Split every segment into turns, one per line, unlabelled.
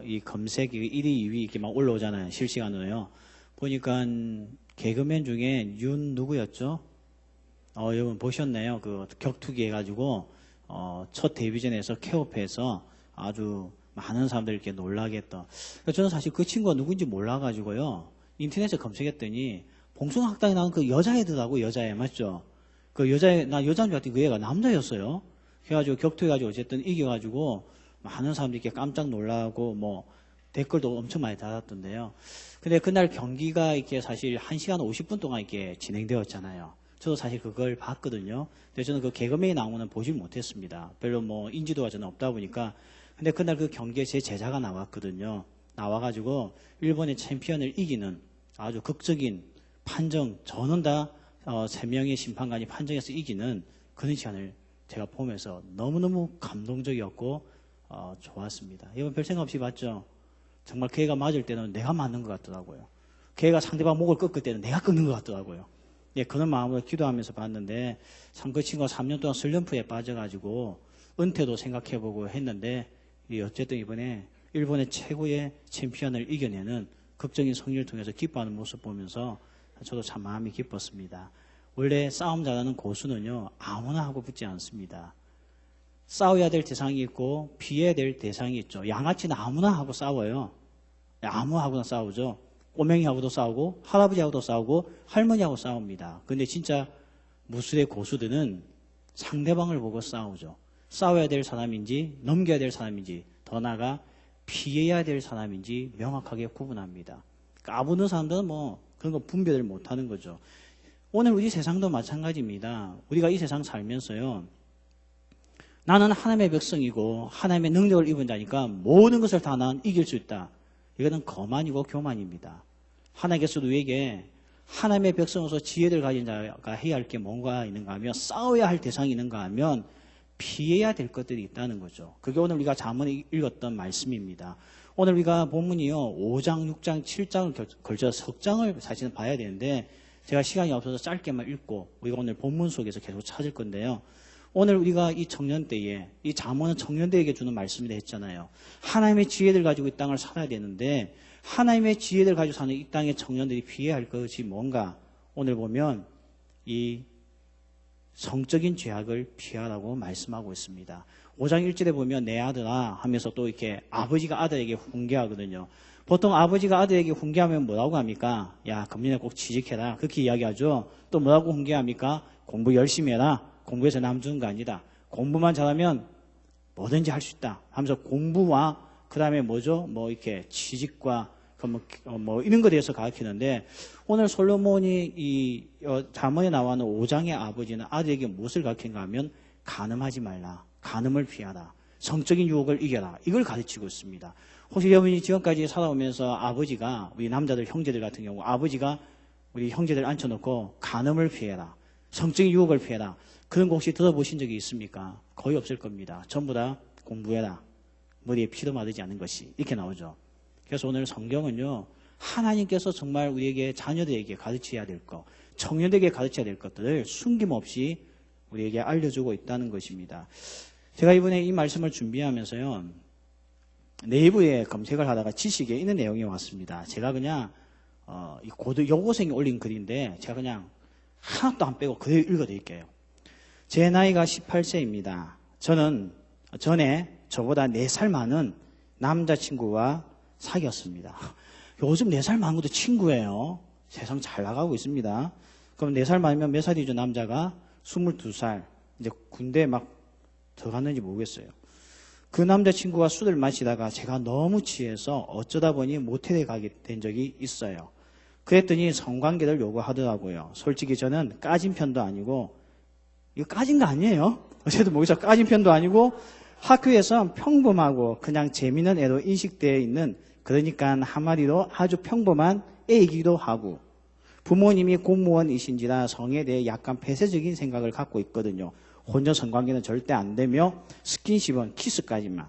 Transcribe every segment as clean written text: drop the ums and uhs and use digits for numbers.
이 검색이 1위, 2위 이렇게 막 올라오잖아요. 실시간으로요. 보니까 개그맨 중에 윤 누구였죠? 여러분 보셨네요. 그 격투기 해가지고, 첫 데뷔전에서 케오페에서 아주 많은 사람들 이렇게 놀라게 했던. 그러니까 저는 사실 그 친구가 누군지 몰라가지고요. 인터넷에 검색했더니, 봉숭아학당에 나온 그 여자애들하고 여자애, 맞죠? 그 여자애, 나 여자인 줄 알았더니 그 애가 남자였어요. 그래가지고 격투해가지고 어쨌든 이겨가지고 많은 사람들이 이렇게 깜짝 놀라고 뭐 댓글도 엄청 많이 달았던데요. 근데 그날 경기가 이렇게 사실 1시간 50분 동안 이렇게 진행되었잖아요. 저도 사실 그걸 봤거든요. 근데 저는 그 개그맨이 나오는 보질 못했습니다. 별로 뭐 인지도가 저는 없다 보니까. 근데 그날 그 경기에 제 제자가 나왔거든요. 나와가지고 일본의 챔피언을 이기는 아주 극적인 판정, 저는 다 3명의 심판관이 판정해서 이기는 그런 시간을 제가 보면서 너무너무 감동적이었고 좋았습니다. 이번 별 생각 없이 봤죠? 정말 그 애가 맞을 때는 내가 맞는 것 같더라고요. 그 애가 상대방 목을 꺾을 때는 내가 꺾는 것 같더라고요. 예, 그런 마음으로 기도하면서 봤는데 참 그 친구가 3년 동안 슬럼프에 빠져가지고 은퇴도 생각해보고 했는데 어쨌든 이번에 일본의 최고의 챔피언을 이겨내는 극적인 승리를 통해서 기뻐하는 모습 보면서 저도 참 마음이 기뻤습니다. 원래 싸움 잘하는 고수는요, 아무나 하고 붙지 않습니다. 싸워야 될 대상이 있고 피해야 될 대상이 있죠. 양아치는 아무나 하고 싸워요. 아무하고나 싸우죠. 꼬맹이하고도 싸우고 할아버지하고도 싸우고 할머니하고 싸웁니다. 근데 진짜 무술의 고수들은 상대방을 보고 싸우죠. 싸워야 될 사람인지 넘겨야 될 사람인지 더 나아가 피해야 될 사람인지 명확하게 구분합니다. 까부는 사람들은 뭐 그런 거 분별을 못하는 거죠. 오늘 우리 세상도 마찬가지입니다. 우리가 이 세상 살면서요, 나는 하나님의 백성이고 하나님의 능력을 입은 자니까 모든 것을 다 난 이길 수 있다. 이거는 거만이고 교만입니다. 하나님께서도 우리에게 하나님의 백성으로서 지혜를 가진 자가 해야 할 게 뭔가 있는가 하면, 싸워야 할 대상이 있는가 하면 피해야 될 것들이 있다는 거죠. 그게 오늘 우리가 잠언에 읽었던 말씀입니다. 오늘 우리가 본문이요, 5장, 6장, 7장을 걸쳐서 석장을 사실은 봐야 되는데 제가 시간이 없어서 짧게만 읽고 우리가 오늘 본문 속에서 계속 찾을 건데요. 오늘 우리가 이 청년 때에, 이 잠언은 청년들에게 주는 말씀이라 했잖아요. 하나님의 지혜를 가지고 이 땅을 살아야 되는데 하나님의 지혜를 가지고 사는 이 땅의 청년들이 피해야 할 것이 뭔가, 오늘 보면 이 성적인 죄악을 피하라고 말씀하고 있습니다. 5장 1절에 보면 내 아들아 하면서 또 이렇게 아버지가 아들에게 훈계하거든요. 보통 아버지가 아들에게 훈계하면 뭐라고 합니까? 야, 금년에 꼭 취직해라. 그렇게 이야기하죠. 또 뭐라고 훈계합니까? 공부 열심히 해라. 공부해서 남 주는 거 아니다. 공부만 잘하면 뭐든지 할 수 있다 하면서 공부와 그 다음에 뭐죠? 뭐 이렇게 취직과 뭐 이런 것에 대해서 가르치는데, 오늘 솔로몬이 이 잠언에 나와는 5장의 아버지는 아들에게 무엇을 가르치는가 하면 간음하지 말라. 간음을 피하라. 성적인 유혹을 이겨라. 이걸 가르치고 있습니다. 혹시 여러분이 지금까지 살아오면서 아버지가, 우리 남자들 형제들 같은 경우 아버지가 우리 형제들 앉혀놓고 간음을 피해라. 성적인 유혹을 피해라. 그런 거 혹시 들어보신 적이 있습니까? 거의 없을 겁니다. 전부 다 공부해라. 머리에 피도 마르지 않는 것이 이렇게 나오죠. 그래서 오늘 성경은요, 하나님께서 정말 우리에게, 자녀들에게 가르쳐야 될 것, 청년들에게 가르쳐야 될 것들을 숨김없이 우리에게 알려주고 있다는 것입니다. 제가 이번에 이 말씀을 준비하면서요, 네이버에 검색을 하다가 지식에 있는 내용이 왔습니다. 제가 그냥 이 여고생이 올린 글인데 제가 그냥 하나도 안 빼고 그대로 읽어드릴게요. 제 나이가 18세입니다. 저는 전에 저보다 4살 많은 남자친구와 사귀었습니다. 요즘 4살 많은 것도 친구예요. 세상 잘 나가고 있습니다. 그럼 4살 많으면 몇 살이죠? 남자가 22살. 이제 군대에 막 들어갔는지 모르겠어요. 그 남자친구가 술을 마시다가 제가 너무 취해서 어쩌다 보니 모텔에 가게 된 적이 있어요. 그랬더니 성관계를 요구하더라고요. 솔직히 저는 까진 편도 아니고, 이거 까진 거 아니에요? 어쨌든 모르겠어요. 까진 편도 아니고 학교에서 평범하고 그냥 재미있는 애로 인식되어 있는, 그러니까 한마디로 아주 평범한 애이기도 하고, 부모님이 공무원이신지라 성에 대해 약간 폐쇄적인 생각을 갖고 있거든요. 혼전 성관계는 절대 안 되며 스킨십은 키스까지만.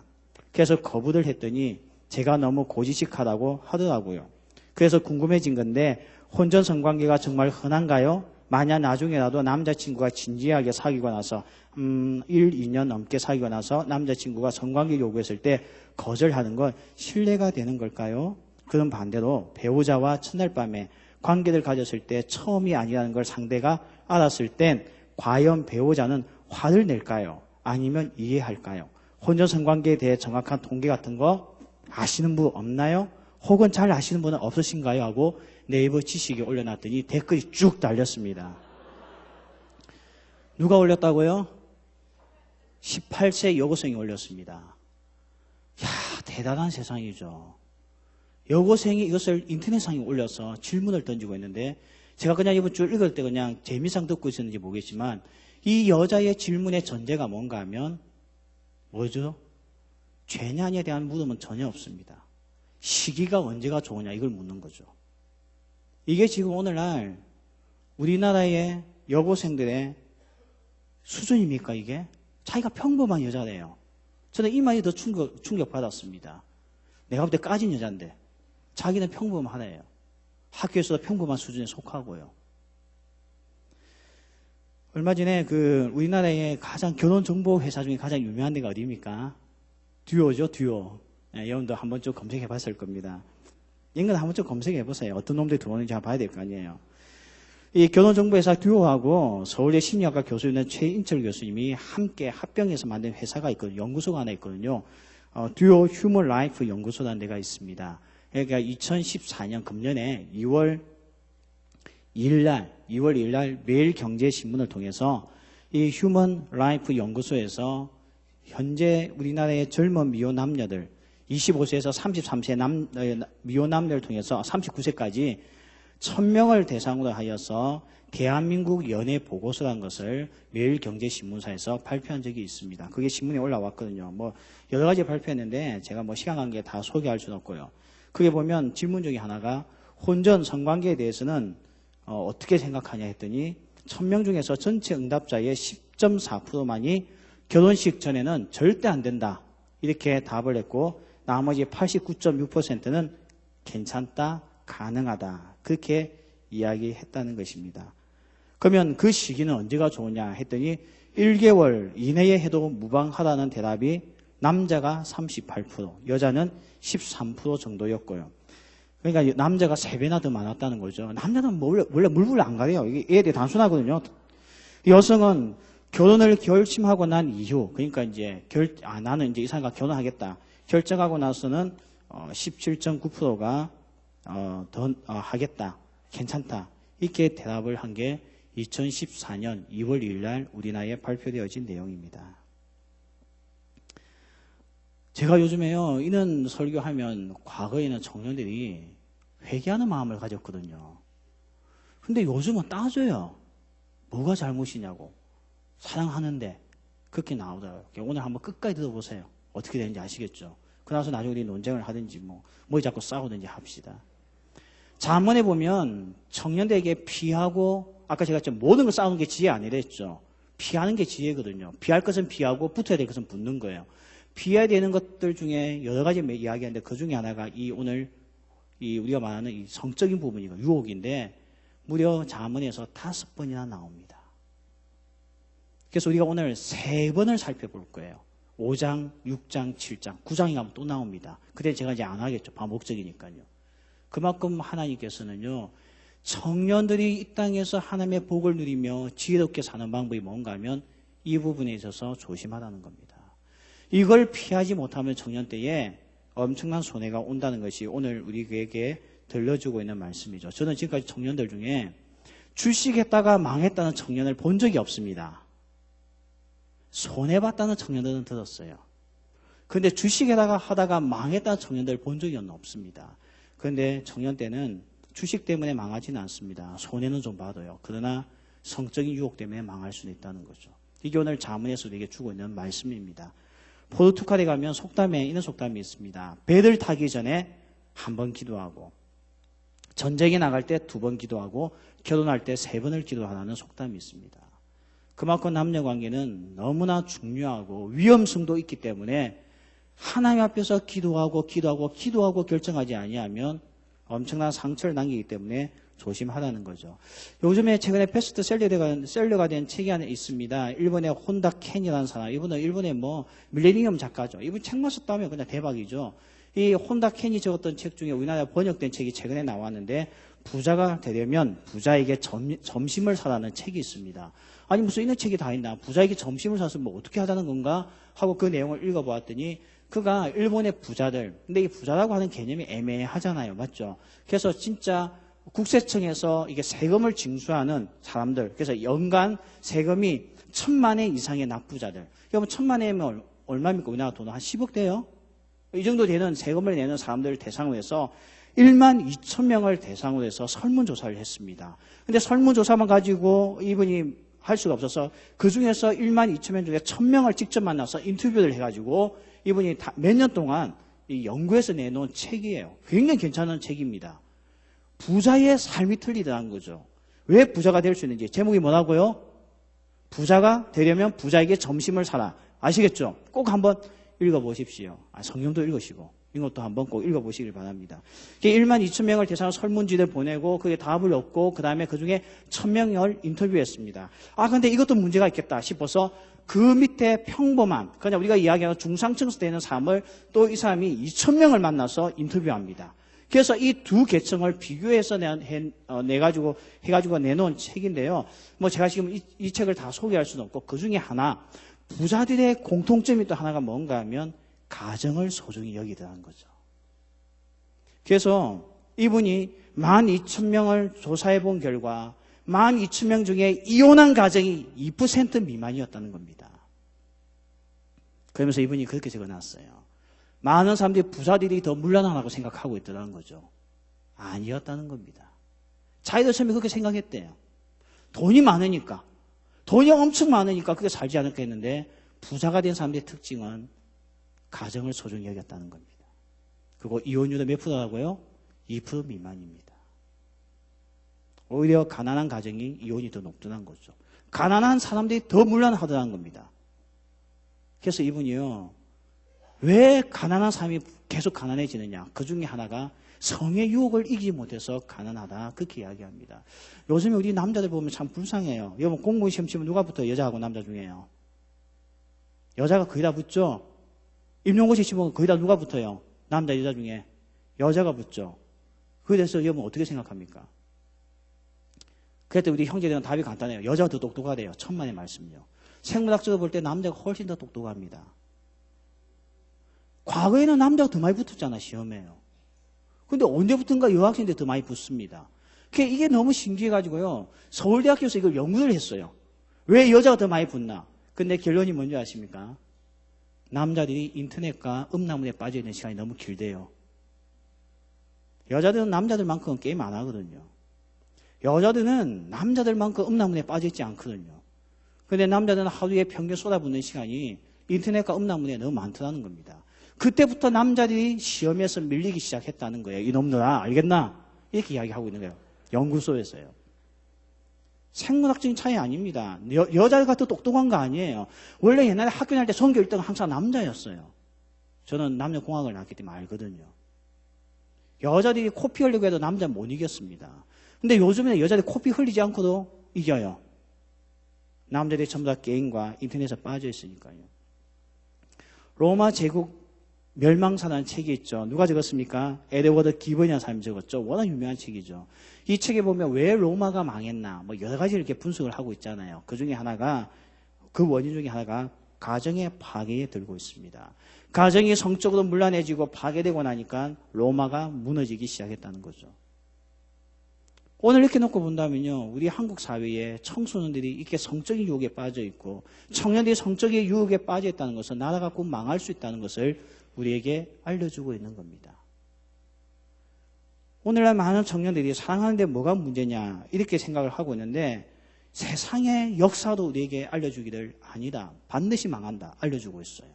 그래서 거부를 했더니 제가 너무 고지식하다고 하더라고요. 그래서 궁금해진 건데, 혼전 성관계가 정말 흔한가요? 만약 나중에라도 남자친구가 진지하게 사귀고 나서 1, 2년 넘게 사귀고 나서 남자친구가 성관계 요구했을 때 거절하는 건 신뢰가 되는 걸까요? 그런 반대로 배우자와 첫날 밤에 관계를 가졌을 때 처음이 아니라는 걸 상대가 알았을 땐 과연 배우자는 화를 낼까요? 아니면 이해할까요? 혼전 성관계에 대해 정확한 통계 같은 거 아시는 분 없나요? 혹은 잘 아시는 분은 없으신가요? 하고 네이버 지식에 올려놨더니 댓글이 쭉 달렸습니다. 누가 올렸다고요? 18세 여고생이 올렸습니다. 야, 대단한 세상이죠. 여고생이 이것을 인터넷상에 올려서 질문을 던지고 있는데 제가 그냥 이번 주 읽을 때 그냥 재미상 듣고 있었는지 모르겠지만 이 여자의 질문의 전제가 뭔가 하면 뭐죠? 죄냐에 대한 물음은 전혀 없습니다. 시기가 언제가 좋으냐 이걸 묻는 거죠. 이게 지금 오늘날 우리나라의 여고생들의 수준입니까 이게? 자기가 평범한 여자래요. 저는 이 말이 더 충격받았습니다. 내가 볼 때 까진 여잔데 자기는 평범하네요. 학교에서도 평범한 수준에 속하고요. 얼마 전에 우리나라의 가장 결혼정보 회사 중에 가장 유명한 데가 어디입니까? 듀오죠, 듀오. 네, 여러분도 한 번쯤 검색해 봤을 겁니다. 인간 한 번쯤 검색해 보세요. 어떤 놈들이 들어오는지 한번 봐야 될 거 아니에요. 이 결혼정보회사 듀오하고 서울대 심리학과 교수였는 최인철 교수님이 함께 합병해서 만든 회사가 있거든요. 연구소가 하나 있거든요. 듀오 휴먼 라이프 연구소라는 데가 있습니다. 그러니까 2014년 금년에 2월 2일 날 매일경제신문을 통해서 이 휴먼 라이프 연구소에서 현재 우리나라의 젊은 미혼 남녀들 25세에서 33세 미혼 남녀를 통해서 39세까지 1000명을 대상으로 하여서 대한민국 연애 보고서라는 것을 매일경제신문사에서 발표한 적이 있습니다. 그게 신문에 올라왔거든요. 뭐 여러 가지 발표했는데 제가 뭐 시간 관계에 다 소개할 수는 없고요. 그게 보면 질문 중에 하나가 혼전 성관계에 대해서는 어떻게 생각하냐 했더니 1000명 중에서 전체 응답자의 10.4%만이 결혼식 전에는 절대 안 된다 이렇게 답을 했고 나머지 89.6%는 괜찮다, 가능하다 그렇게 이야기했다는 것입니다. 그러면 그 시기는 언제가 좋으냐 했더니 1개월 이내에 해도 무방하다는 대답이 남자가 38%, 여자는 13% 정도였고요. 그러니까 남자가 3배나 더 많았다는 거죠. 남자는 원래 물불 안 가려요. 이게 되게 단순하거든요. 여성은 결혼을 결심하고 난 이후, 그러니까 이제 나는 이제 이 사람과 결혼하겠다. 결정하고 나서는 17.9%가 더 하겠다. 괜찮다. 이렇게 대답을 한 게 2014년 2월 2일 날 우리나라에 발표되어진 내용입니다. 제가 요즘에요, 이런 설교하면 과거에는 청년들이 회개하는 마음을 가졌거든요. 근데 요즘은 따져요. 뭐가 잘못이냐고. 사랑하는데. 그렇게 나오더라고요. 오늘 한번 끝까지 들어보세요. 어떻게 되는지 아시겠죠? 그러나서 나중에 우리 논쟁을 하든지 뭐 자꾸 싸우든지 합시다. 잠언에 보면 청년들에게 피하고, 아까 제가 모든 걸 싸우는 게 지혜 아니랬죠. 피하는 게 지혜거든요. 피할 것은 피하고 붙어야 될 것은 붙는 거예요. 피해야 되는 것들 중에 여러 가지 이야기하는데 그 중에 하나가 오늘 우리가 말하는 이 성적인 부분이고 유혹인데 무려 잠언에서 5번이나 나옵니다. 그래서 우리가 오늘 3번을 살펴볼 거예요. 5장, 6장, 7장, 9장에 가면 또 나옵니다. 그때 제가 이제 안 하겠죠. 반복적이니까요. 그만큼 하나님께서는요, 청년들이 이 땅에서 하나님의 복을 누리며 지혜롭게 사는 방법이 뭔가 하면 이 부분에 있어서 조심하라는 겁니다. 이걸 피하지 못하면 청년 때에 엄청난 손해가 온다는 것이 오늘 우리에게 들려주고 있는 말씀이죠. 저는 지금까지 청년들 중에 주식했다가 망했다는 청년을 본 적이 없습니다. 손해봤다는 청년들은 들었어요. 그런데 주식에다가 하다가 망했다는 청년들 본 적이 없습니다. 그런데 청년 때는 주식 때문에 망하지는 않습니다. 손해는 좀 받아요. 그러나 성적인 유혹 때문에 망할 수는 있다는 거죠. 이게 오늘 잠언에서 우리에게 주고 있는 말씀입니다. 포르투갈에 가면 속담에 이런 속담이 있습니다. 배를 타기 전에 한 번 기도하고 전쟁에 나갈 때 2번 기도하고 결혼할 때 3번을 기도하라는 속담이 있습니다. 그만큼 남녀관계는 너무나 중요하고 위험성도 있기 때문에 하나님 앞에서 기도하고 결정하지 아니하면 엄청난 상처를 남기기 때문에 조심하라는 거죠. 요즘에 최근에 베스트셀러가 된 책이 하나 있습니다. 일본의 혼다 켄이라는 사람. 이분은 일본의 밀레니엄 작가죠. 이분 책만 썼다면 그냥 대박이죠. 이 혼다 켄이 적었던 책 중에 우리나라에 번역된 책이 최근에 나왔는데 부자가 되려면 부자에게 점심을 사라는 책이 있습니다. 아니 무슨 이런 책이 다 있나? 부자에게 점심을 사서 어떻게 하자는 건가? 하고 그 내용을 읽어보았더니 그가 일본의 부자들, 근데 이 부자라고 하는 개념이 애매하잖아요. 맞죠? 그래서 진짜 국세청에서 이게 세금을 징수하는 사람들, 그래서 연간 세금이 1,000만 원 이상의 납부자들. 여러분 1,000만 원이면 얼마입니까? 우리나라 돈은 한 10억 돼요? 이 정도 되는 세금을 내는 사람들을 대상으로 해서 1만 2천 명을 대상으로 해서 설문조사를 했습니다. 근데 설문조사만 가지고 이분이 할 수가 없어서 그 중에서 1만 2천 명 중에 1,000명을 직접 만나서 인터뷰를 해가지고 이분이 몇 년 동안 이 연구해서 내놓은 책이에요. 굉장히 괜찮은 책입니다. 부자의 삶이 틀리더라는 거죠. 왜 부자가 될 수 있는지. 제목이 뭐라고요? 부자가 되려면 부자에게 점심을 사라. 아시겠죠? 꼭 한번 읽어보십시오. 성경도 읽으시고 이것도 한번 꼭 읽어보시길 바랍니다. 1만 2천 명을 대상으로 설문지를 보내고 그게 답을 얻고 그 다음에 그중에 1,000명을 인터뷰했습니다. 근데 이것도 문제가 있겠다 싶어서 그 밑에 평범한 그냥 우리가 이야기하는 중상층에서 되는 사람을 또 이 사람이 2,000명을 만나서 인터뷰합니다. 그래서 이 두 계층을 비교해서 해가지고 내놓은 책인데요. 제가 지금 이 책을 다 소개할 수는 없고 그 중에 하나 부자들의 공통점이 또 하나가 뭔가 하면 가정을 소중히 여기더라는 거죠. 그래서 이분이 12,000명을 조사해 본 결과 12,000명 중에 이혼한 가정이 2% 미만이었다는 겁니다. 그러면서 이분이 그렇게 적어놨어요. 많은 사람들이 부자들이 더 물러나라고 생각하고 있더라는 거죠. 아니었다는 겁니다. 자기들 처음에 그렇게 생각했대요. 돈이 많으니까, 돈이 엄청 많으니까 그렇게 살지 않을까 했는데 부자가 된 사람들의 특징은 가정을 소중히 여겼다는 겁니다. 그리고 이혼율은 몇 프로라고요? 2% 미만입니다. 오히려 가난한 가정이 이혼이 더 높다는 거죠. 가난한 사람들이 더 물러나더라는 겁니다. 그래서 이분이요, 왜 가난한 사람이 계속 가난해지느냐? 그 중에 하나가 성의 유혹을 이기지 못해서 가난하다. 그렇게 이야기합니다. 요즘에 우리 남자들 보면 참 불쌍해요. 여러분 공무원 시험 치면 누가 붙어요? 여자하고 남자 중에요. 여자가 거의 다 붙죠? 임용고시 시험은 거의 다 누가 붙어요? 남자, 여자 중에. 여자가 붙죠. 그에 대해서 여러분 어떻게 생각합니까? 그랬더니 우리 형제들은 답이 간단해요. 여자가 더 똑똑하대요. 천만의 말씀요. 생물학적으로 볼 때 남자가 훨씬 더 똑똑합니다. 과거에는 남자가 더 많이 붙었잖아, 시험에요. 근데 언제부턴가 여학생들이 더 많이 붙습니다. 이게 너무 신기해가지고요. 서울대학교에서 이걸 연구를 했어요. 왜 여자가 더 많이 붙나? 근데 결론이 뭔지 아십니까? 남자들이 인터넷과 음란물에 빠져있는 시간이 너무 길대요. 여자들은 남자들만큼 게임 안 하거든요. 여자들은 남자들만큼 음란물에 빠져있지 않거든요. 근데 남자들은 하루에 평균 쏟아붓는 시간이 인터넷과 음란물에 너무 많다는 겁니다. 그때부터 남자들이 시험에서 밀리기 시작했다는 거예요. 이놈들아, 알겠나? 이렇게 이야기하고 있는 거예요. 연구소에서요. 생물학적인 차이 아닙니다. 여자가 더 똑똑한 거 아니에요. 원래 옛날에 학교 다닐 때 전교 1등은 항상 남자였어요. 저는 남녀공학을 나왔기 때문에 알거든요. 여자들이 코피 흘리고 해도 남자 못 이겼습니다. 근데 요즘에는 여자들이 코피 흘리지 않고도 이겨요. 남자들이 전부 다 게임과 인터넷에 빠져 있으니까요. 로마 제국 멸망사라는 책이 있죠. 누가 적었습니까? 에드워드 기번이라는 사람이 적었죠. 워낙 유명한 책이죠. 이 책에 보면 왜 로마가 망했나 여러 가지 이렇게 분석을 하고 있잖아요. 그 중에 하나가, 그 원인 중에 하나가 가정의 파괴에 들고 있습니다. 가정이 성적으로 문란해지고 파괴되고 나니까 로마가 무너지기 시작했다는 거죠. 오늘 이렇게 놓고 본다면요, 우리 한국 사회에 청소년들이 이렇게 성적인 유혹에 빠져 있고 청년들이 성적인 유혹에 빠져 있다는 것은 나라가 곧 망할 수 있다는 것을 우리에게 알려주고 있는 겁니다. 오늘날 많은 청년들이 사랑하는데 뭐가 문제냐 이렇게 생각을 하고 있는데 세상의 역사도 우리에게 알려주기를 아니다, 반드시 망한다 알려주고 있어요.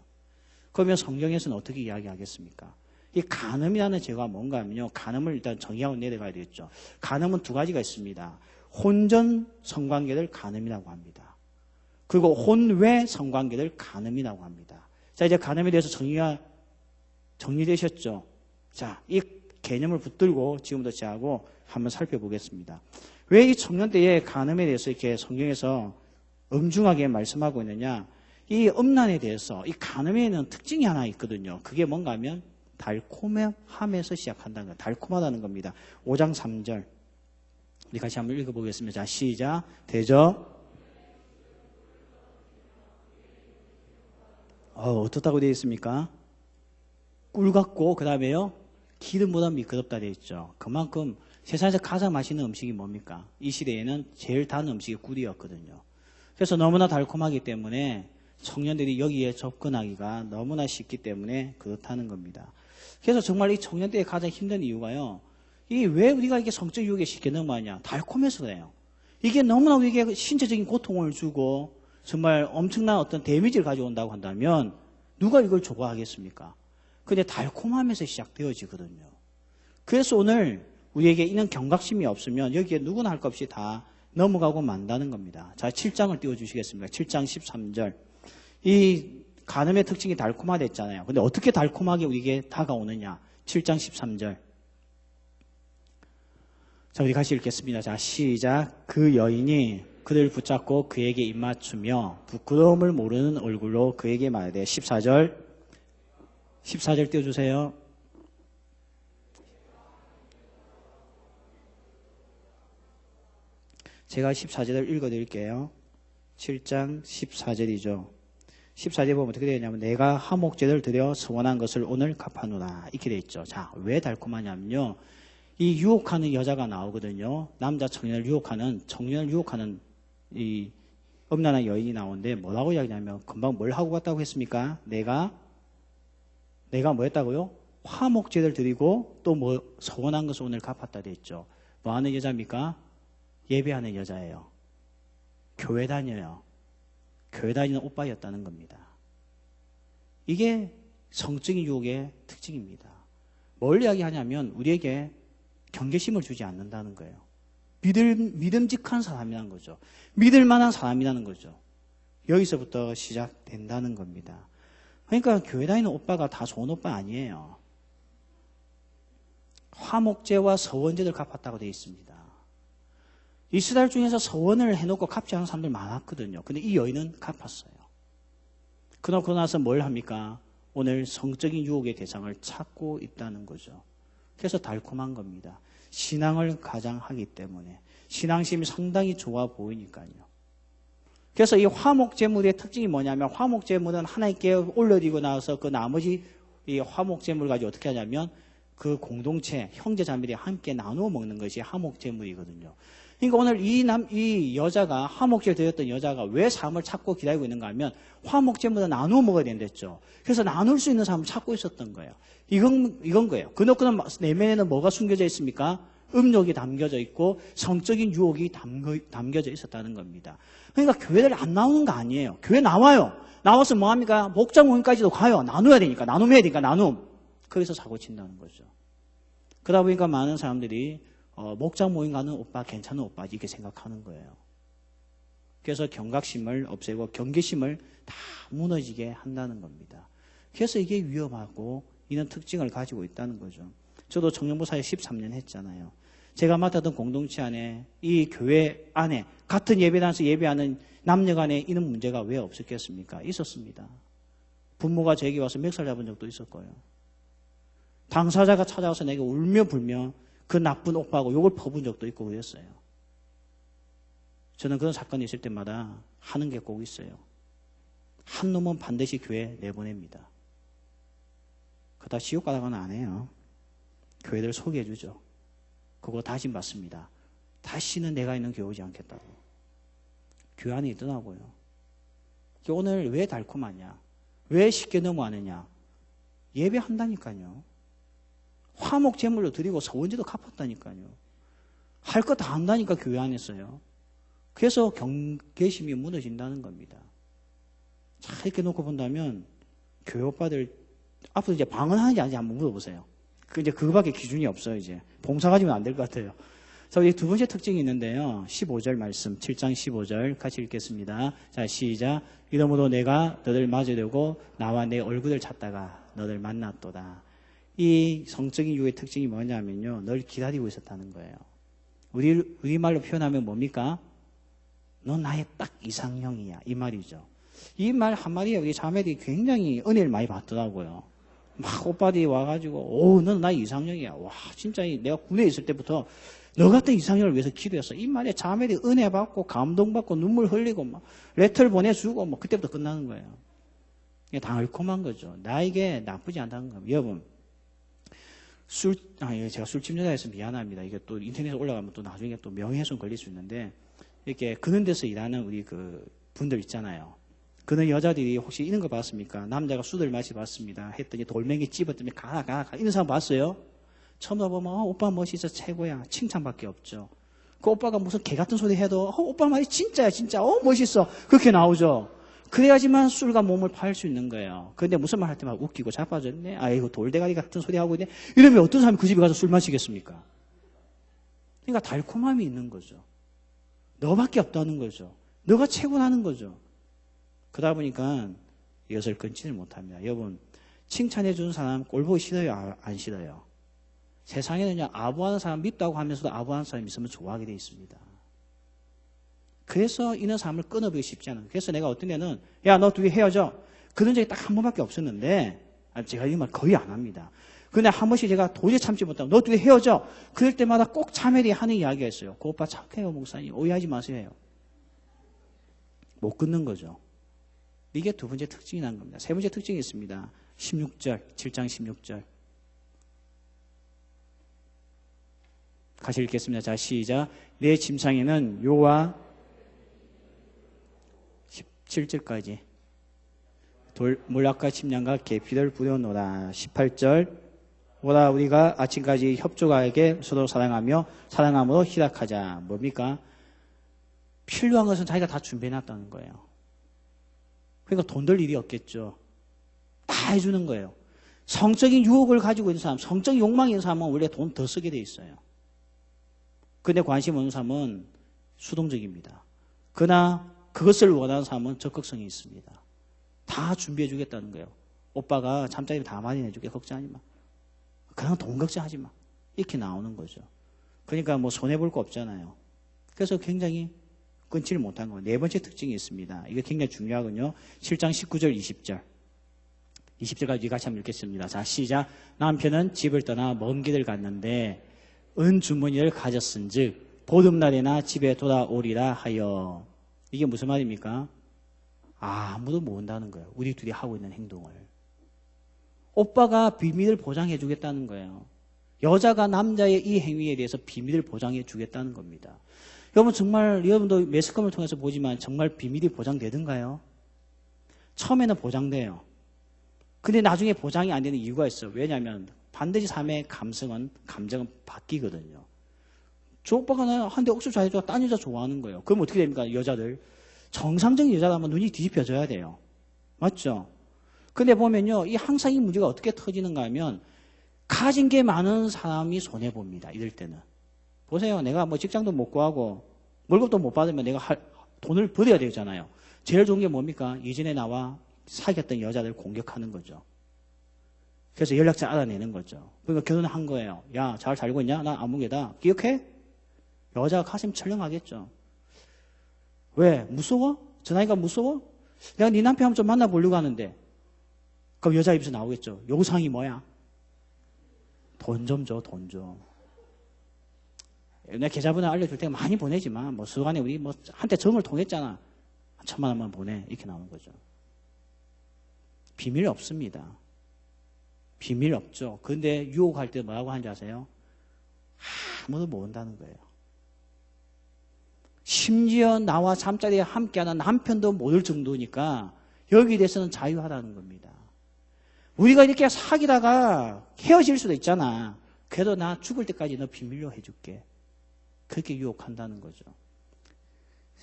그러면 성경에서는 어떻게 이야기하겠습니까? 이 간음이라는 죄가 뭔가 하면요, 간음을 일단 정의하고 내려가야 되겠죠. 간음은 두 가지가 있습니다. 혼전 성관계를 간음이라고 합니다. 그리고 혼외 성관계를 간음이라고 합니다. 자, 이제 간음에 대해서 정리되셨죠? 자, 이 개념을 붙들고 지금부터 제하고 한번 살펴보겠습니다. 왜 이 청년 때의 간음에 대해서 이렇게 성경에서 엄중하게 말씀하고 있느냐? 이 음란에 대해서 이 간음에는 특징이 하나 있거든요. 그게 뭔가 하면 달콤함에서 시작한다는 거예요. 달콤하다는 겁니다. 5장 3절. 우리 같이 한번 읽어보겠습니다. 자, 시작. 대저. 어떻다고 되어 있습니까? 꿀 같고, 그 다음에요, 기름보다 미끄럽다 되어 있죠. 그만큼 세상에서 가장 맛있는 음식이 뭡니까? 이 시대에는 제일 단 음식이 꿀이었거든요. 그래서 너무나 달콤하기 때문에 청년들이 여기에 접근하기가 너무나 쉽기 때문에 그렇다는 겁니다. 그래서 정말 이 청년 때의 가장 힘든 이유가요. 이게 왜 우리가 이게 성적 유혹에 쉽게 넘어가냐? 달콤해서 그래요. 이게 너무나 우리에게 신체적인 고통을 주고 정말 엄청난 어떤 데미지를 가져온다고 한다면 누가 이걸 좋아하겠습니까? 근데 달콤함에서 시작되어지거든요. 그래서 오늘 우리에게 이런 경각심이 없으면 여기에 누구나 할 것 없이 다 넘어가고 만다는 겁니다. 자, 7장을 띄워주시겠습니까? 7장 13절. 이 간음의 특징이 달콤하다 했잖아요. 근데 어떻게 달콤하게 우리에게 다가오느냐? 7장 13절. 자, 우리 같이 읽겠습니다. 자, 시작. 그 여인이 그를 붙잡고 그에게 입맞추며 부끄러움을 모르는 얼굴로 그에게 말하되 14절 띄워주세요. 제가 14절을 읽어드릴게요. 7장 14절이죠. 14절에 보면 어떻게 되냐면 내가 화목제를 드려 서원한 것을 오늘 갚아노라 이렇게 되어 있죠. 자, 왜 달콤하냐면요. 이 유혹하는 여자가 나오거든요. 남자 청년을 유혹하는 이 음란한 여인이 나오는데 뭐라고 이야기하냐면 금방 뭘 하고 갔다고 했습니까? 내가 뭐 했다고요? 화목제를 드리고 또 뭐 서원한 것을 오늘 갚았다 되어 있죠. 뭐 하는 여자입니까? 예배하는 여자예요. 교회 다녀요. 교회 다니는 오빠였다는 겁니다. 이게 성적인 유혹의 특징입니다. 뭘 이야기하냐면 우리에게 경계심을 주지 않는다는 거예요. 믿음직한 사람이라는 거죠. 믿을 만한 사람이라는 거죠. 여기서부터 시작된다는 겁니다. 그러니까 교회 다니는 오빠가 다 좋은 오빠 아니에요. 화목제와 서원제를 갚았다고 되어 있습니다. 이스라엘 중에서 서원을 해놓고 갚지 않은 사람들 많았거든요. 근데 이 여인은 갚았어요. 그러고 나서 뭘 합니까? 오늘 성적인 유혹의 대상을 찾고 있다는 거죠. 그래서 달콤한 겁니다. 신앙을 가장 하기 때문에 신앙심이 상당히 좋아 보이니까요. 그래서 이 화목제물의 특징이 뭐냐면 화목제물은 하나님께 올려드리고 나서 그 나머지 이 화목제물 가지고 어떻게 하냐면 그 공동체 형제자매들이 함께 나누어 먹는 것이 화목제물이거든요. 그러니까 오늘 이 여자가 화목제 드렸던 여자가 왜 삶을 찾고 기다리고 있는가 하면 화목제물을 나누어 먹어야 된댔죠. 그래서 나눌 수 있는 사람을 찾고 있었던 거예요. 이건 거예요. 그는 내면에는 뭐가 숨겨져 있습니까? 음욕이 담겨져 있고 성적인 유혹이 담겨져 있었다는 겁니다. 그러니까 교회를 안 나오는 거 아니에요. 교회 나와요. 나와서 뭐 합니까? 목장 모임까지도 가요. 나눠야 되니까. 나눔해야 되니까 나눔. 거기서 사고 친다는 거죠. 그러다 보니까 많은 사람들이 목장 모임 가는 오빠 괜찮은 오빠 이렇게 생각하는 거예요. 그래서 경각심을 없애고 경계심을 다 무너지게 한다는 겁니다. 그래서 이게 위험하고 이런 특징을 가지고 있다는 거죠. 저도 청년부사에 13년 했잖아요. 제가 맡았던 공동체 안에 이 교회 안에 같은 예배단에서 예배하는 남녀 간에 이런 문제가 왜 없었겠습니까? 있었습니다. 부모가 저에게 와서 멱살 잡은 적도 있을 거예요. 당사자가 찾아와서 내게 울며 불며 그 나쁜 오빠하고 욕을 퍼본 적도 있고 그랬어요. 저는 그런 사건이 있을 때마다 하는 게 꼭 있어요. 한 놈은 반드시 교회에 내보냅니다. 그러다 지옥 가다가는 안 해요. 교회들 소개해 주죠. 그거 다짐 받습니다. 다시는 내가 있는 교회 오지 않겠다고. 교회 안에 있더라고요. 오늘 왜 달콤하냐? 왜 쉽게 넘어가느냐? 예배한다니까요. 화목 제물로 드리고 서원제도 갚았다니까요. 할 거 다 한다니까 교회 안에서요. 그래서 경계심이 무너진다는 겁니다. 자, 이렇게 놓고 본다면 교회 오빠들 앞으로 이제 방언하는지 아닌지 한번 물어보세요. 이제 그거밖에 기준이 없어요. 이제 봉사 가지면 안 될 것 같아요. 자, 우리 두 번째 특징이 있는데요. 15절 말씀, 7장 15절 같이 읽겠습니다. 자, 시작. 이러므로 내가 너를 맞으려고 나와 내 얼굴을 찾다가 너를 만났도다. 이 성적인 유혹의 특징이 뭐냐면요. 널 기다리고 있었다는 거예요. 우리말로 표현하면 뭡니까? 너 나의 딱 이상형이야. 이 말이죠. 이 말 한마디에 우리 자매들이 굉장히 은혜를 많이 받더라고요. 막 오빠들이 와가지고, 오, 넌 나의 이상형이야. 와, 진짜 내가 군에 있을 때부터 너 같은 이상형을 위해서 기도했어. 이 말에 자매들이 은혜 받고, 감동받고, 눈물 흘리고, 막, 레터를 보내주고, 뭐, 그때부터 끝나는 거예요. 이게 달콤한 거죠. 나에게 나쁘지 않다는 겁니다. 여러분, 제가 술집 여자에서 미안합니다. 이게 또 인터넷에 올라가면 또 나중에 또 명예훼손 걸릴 수 있는데, 이렇게 그런 데서 일하는 우리 그 분들 있잖아요. 그런 여자들이 혹시 이런 거 봤습니까? 남자가 술을 마셔봤습니다. 했더니 돌멩이 집었더니 가라. 이런 사람 봤어요? 처음 보면, 오빠 멋있어, 최고야. 칭찬밖에 없죠. 그 오빠가 무슨 개 같은 소리 해도, 오빠 말이 진짜야, 진짜. 멋있어. 그렇게 나오죠. 그래야지만 술과 몸을 팔 수 있는 거예요. 그런데 무슨 말 할 때만 웃기고 자빠졌네. 아이고, 돌대가리 같은 소리 하고 있네. 이러면 어떤 사람이 그 집에 가서 술 마시겠습니까? 그러니까 달콤함이 있는 거죠. 너밖에 없다는 거죠. 너가 최고라는 거죠. 그러다 보니까 이것을 끊지를 못합니다. 여러분, 칭찬해 주는 사람 꼴 보기 싫어요? 안 싫어요? 세상에는요, 아부하는 사람 밉다고 하면서도 아부하는 사람이 있으면 좋아하게 되어 있습니다. 그래서 이런 사람을 끊어보기 쉽지 않아요. 그래서 내가 어떤 데는, 야, 너 둘이 헤어져. 그런 적이 딱 한 번밖에 없었는데, 제가 이 말 거의 안 합니다. 근데 한 번씩 제가 도저히 참지 못하고, 너 둘이 헤어져. 그럴 때마다 꼭 자매들이 하는 이야기가 있어요. 그 오빠 착해요, 목사님. 오해하지 마세요. 못 끊는 거죠. 이게 두 번째 특징이 난 겁니다. 세 번째 특징이 있습니다. 16절, 7장 16절. 같이 읽겠습니다. 자, 시작. 내 침상에는 요와 17절까지 몰락과 침량과 계피를 부려놓으라. 18절. 오라 우리가 아침까지 협조가에게 서로 사랑하며 사랑함으로 희락하자. 뭡니까? 필요한 것은 자기가 다 준비해놨다는 거예요. 그러니까 돈 들 일이 없겠죠. 다 해주는 거예요. 성적인 유혹을 가지고 있는 사람, 성적 욕망이 있는 사람은 원래 돈 더 쓰게 돼 있어요. 근데 관심 없는 사람은 수동적입니다. 그러나 그것을 원하는 사람은 적극성이 있습니다. 다 준비해 주겠다는 거예요. 오빠가 잠자리 다 마련해줄게. 걱정하지 마. 그냥 돈 걱정하지 마. 이렇게 나오는 거죠. 그러니까 뭐 손해볼 거 없잖아요. 그래서 굉장히 끊지를 못한 거예요. 네 번째 특징이 있습니다. 이게 굉장히 중요하군요. 7장 19절 20절. 20절까지 같이 한번 읽겠습니다. 자, 시작. 남편은 집을 떠나 먼 길을 갔는데 은주머니를 가졌은즉 보름날에나 집에 돌아오리라 하여. 이게 무슨 말입니까? 아무도 모른다는 거예요. 우리 둘이 하고 있는 행동을. 오빠가 비밀을 보장해 주겠다는 거예요. 여자가 남자의 이 행위에 대해서 비밀을 보장해 주겠다는 겁니다. 여러분 정말 여러분도 매스컴을 통해서 보지만 정말 비밀이 보장되던가요? 처음에는 보장돼요. 근데 나중에 보장이 안 되는 이유가 있어요. 왜냐하면 반드시 삶의 감정은 바뀌거든요. 저 오빠가 나한테 억수 잘해줘. 딴 여자 좋아하는 거예요. 그럼 어떻게 됩니까? 여자들. 정상적인 여자라면 눈이 뒤집혀져야 돼요. 맞죠? 근데 보면요. 항상 이 문제가 어떻게 터지는가 하면 가진 게 많은 사람이 손해봅니다. 이럴 때는. 보세요. 내가 뭐 직장도 못 구하고 월급도 못 받으면 내가 돈을 버려야 되잖아요. 제일 좋은 게 뭡니까? 이전에 나와 사귀었던 여자들 공격하는 거죠. 그래서 연락처 알아내는 거죠. 그러니까 결혼한 거예요. 야, 잘 살고 있냐? 나 아무개다. 기억해? 여자가 가슴 철렁하겠죠. 왜? 무서워? 전화기가 무서워? 내가 네 남편 한번 좀 만나보려고 하는데. 그럼 여자 입에서 나오겠죠. 요구사항이 뭐야? 돈 좀 줘, 돈 좀. 내가 계좌번호 알려줄 때가 많이 보내지만, 뭐, 수간에 우리 뭐, 한때 정을 통했잖아. 1,000만 원만 보내. 이렇게 나오는 거죠. 비밀 없습니다. 비밀 없죠. 그런데 유혹할 때 뭐라고 하는지 아세요? 아무도 모른다는 거예요. 심지어 나와 잠자리에 함께하는 남편도 모를 정도니까 여기에 대해서는 자유하다는 겁니다. 우리가 이렇게 사귀다가 헤어질 수도 있잖아. 그래도 나 죽을 때까지 너 비밀로 해줄게. 그렇게 유혹한다는 거죠.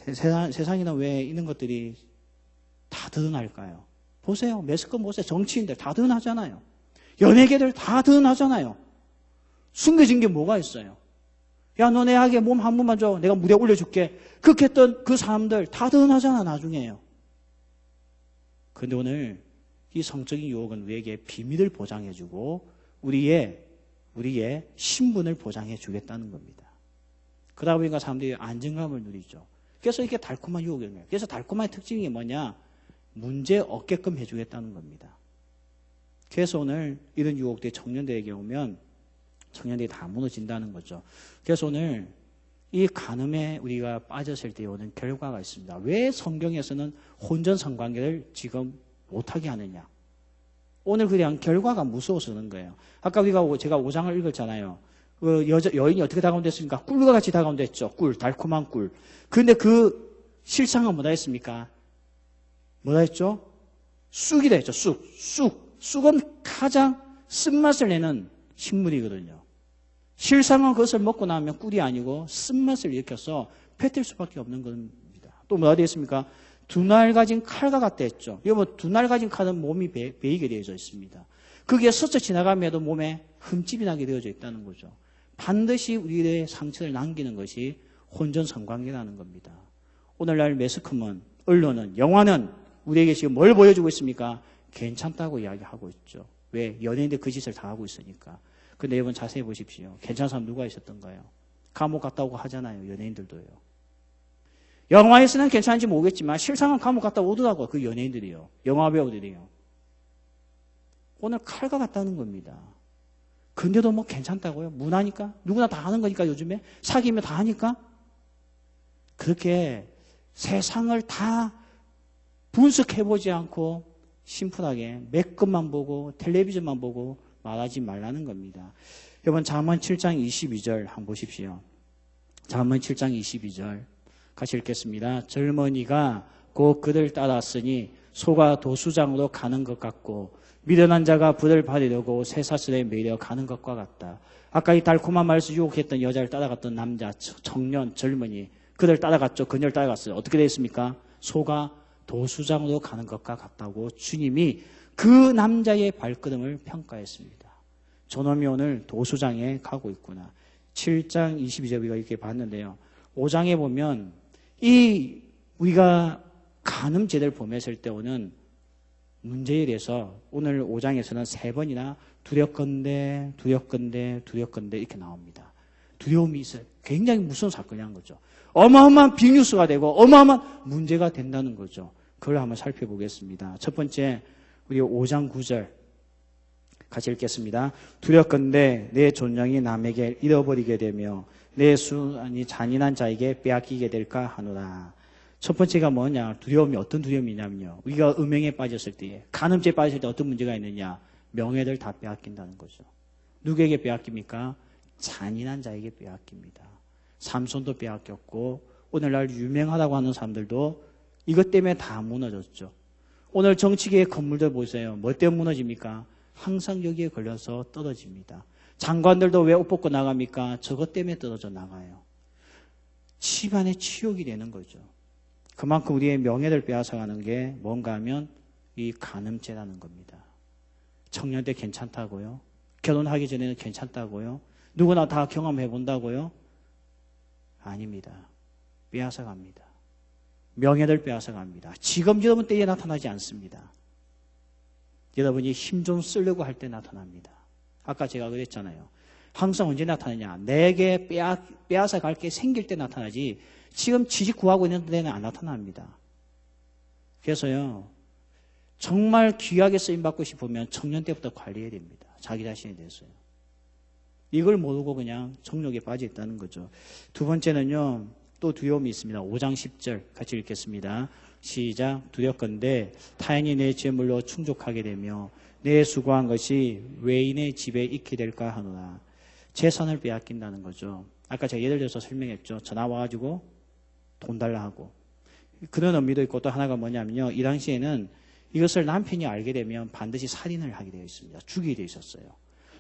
세상에는 왜 이런 것들이 다 드러날까요? 보세요. 매스컴 보세요. 정치인들 다 드러나잖아요. 연예계들 다 드러나잖아요. 숨겨진 게 뭐가 있어요? 야, 너 내에게 몸 한 번만 줘. 내가 무대 올려줄게. 그렇게 했던 그 사람들 다 드러나잖아, 나중에요. 그런데 오늘 이 성적인 유혹은 우리에게 비밀을 보장해주고 우리의 신분을 보장해 주겠다는 겁니다. 그러다 보니까 사람들이 안정감을 누리죠. 그래서 이렇게 달콤한 유혹이 있는 거예요. 그래서 달콤한 특징이 뭐냐? 문제 없게끔 해주겠다는 겁니다. 그래서 오늘 이런 유혹들이 청년들에게 오면 청년들이 다 무너진다는 거죠. 그래서 오늘 이 간음에 우리가 빠졌을 때 오는 결과가 있습니다. 왜 성경에서는 혼전 성관계를 지금 못하게 하느냐? 오늘 그냥 결과가 무서워서 그런 거예요. 아까 제가 5장을 읽었잖아요. 그 여인이 어떻게 다가온댔습니까? 꿀과 같이 다가온댔죠. 꿀, 달콤한 꿀. 그런데 그 실상은 뭐라 했습니까? 뭐라 했죠? 쑥이라 했죠. 쑥은 가장 쓴맛을 내는 식물이거든요. 실상은 그것을 먹고 나면 꿀이 아니고 쓴맛을 일으켜서 뱉을 수밖에 없는 겁니다. 또 뭐라 되었습니까? 두 날 가진 칼과 같다 했죠. 여러분, 두 날 가진 칼은 몸이 베이게 되어져 있습니다. 거기에 스쳐 지나가면도 몸에 흠집이 나게 되어져 있다는 거죠. 반드시 우리의 상처를 남기는 것이 혼전 성관계라는 겁니다. 오늘날 매스컴은, 언론은, 영화는 우리에게 지금 뭘 보여주고 있습니까? 괜찮다고 이야기하고 있죠. 왜? 연예인들 그 짓을 다 하고 있으니까. 근데 여러분 자세히 보십시오. 괜찮은 사람 누가 있었던가요? 감옥 갔다 오고 하잖아요. 연예인들도요. 영화에서는 괜찮은지 모르겠지만 실상은 감옥 갔다 오더라고요. 그 연예인들이요. 영화배우들이요. 오늘 칼과 같다는 겁니다. 근데도 뭐 괜찮다고요? 문화니까? 누구나 다 하는 거니까 요즘에? 사귀면 다 하니까? 그렇게 세상을 다 분석해보지 않고 심플하게 몇 것만 보고 텔레비전만 보고 말하지 말라는 겁니다. 여러분 잠언 7장 22절 한번 보십시오. 잠언 7장 22절 같이 읽겠습니다. 젊은이가 곧 그들 따랐으니 소가 도수장으로 가는 것 같고 미련한 자가 부를 받으려고 쇠사슬에 매려 가는 것과 같다. 아까 이 달콤한 말에서 유혹했던 여자를 따라갔던 남자, 청년, 젊은이 그들 따라갔죠. 그녀를 따라갔어요. 어떻게 되었습니까? 소가 도수장으로 가는 것과 같다고 주님이 그 남자의 발걸음을 평가했습니다. 저놈이 오늘 도수장에 가고 있구나. 7장 22절 우리가 이렇게 봤는데요. 5장에 보면 우리가 간음죄를 범했을 때 오는 문제에 대해서 오늘 5장에서는 3번이나 두렵건대 이렇게 나옵니다. 두려움이 있어요. 굉장히 무서운 사건이란 거죠. 어마어마한 빅뉴스가 되고 어마어마한 문제가 된다는 거죠. 그걸 한번 살펴보겠습니다. 첫 번째 우리 5장 9절 같이 읽겠습니다. 두렵건대 내 존영이 남에게 잃어버리게 되며 내 수완이 잔인한 자에게 빼앗기게 될까 하노라. 첫 번째가 뭐냐? 두려움이 어떤 두려움이냐면요. 우리가 음행에 빠졌을 때, 간음죄에 빠졌을 때 어떤 문제가 있느냐? 명예를 다 빼앗긴다는 거죠. 누구에게 빼앗깁니까? 잔인한 자에게 빼앗깁니다. 삼손도 빼앗겼고 오늘날 유명하다고 하는 사람들도 이것 때문에 다 무너졌죠. 오늘 정치계의 건물들 보세요. 뭐 때문에 무너집니까? 항상 여기에 걸려서 떨어집니다. 장관들도 왜 옷 벗고 나갑니까? 저것 때문에 떨어져 나가요. 집안의 치욕이 되는 거죠. 그만큼 우리의 명예를 빼앗아가는 게 뭔가 하면 이 간음죄라는 겁니다. 청년 때 괜찮다고요? 결혼하기 전에는 괜찮다고요? 누구나 다 경험해 본다고요? 아닙니다. 빼앗아갑니다. 명예를 빼앗아갑니다. 지금 여러분 때에 나타나지 않습니다. 여러분이 힘 좀 쓰려고 할 때 나타납니다. 아까 제가 그랬잖아요. 항상 언제 나타나냐? 내게 빼앗아갈 게 생길 때 나타나지 지금 취직 구하고 있는 데는 안 나타납니다. 그래서요. 정말 귀하게 쓰임받고 싶으면 청년 때부터 관리해야 됩니다. 자기 자신에 대해서요. 이걸 모르고 그냥 정욕에 빠져 있다는 거죠. 두 번째는요. 또 두려움이 있습니다. 5장 10절 같이 읽겠습니다. 시작. 두렵건대 타인이 내 재물로 충족하게 되며 내 수고한 것이 외인의 집에 있게 될까 하노라. 재산을 빼앗긴다는 거죠. 아까 제가 예를 들어서 설명했죠. 전화 와가지고 돈 달라 하고. 그런 의미도 있고 또 하나가 뭐냐면요. 이 당시에는 이것을 남편이 알게 되면 반드시 살인을 하게 되어 있습니다. 죽이게 되어 있었어요.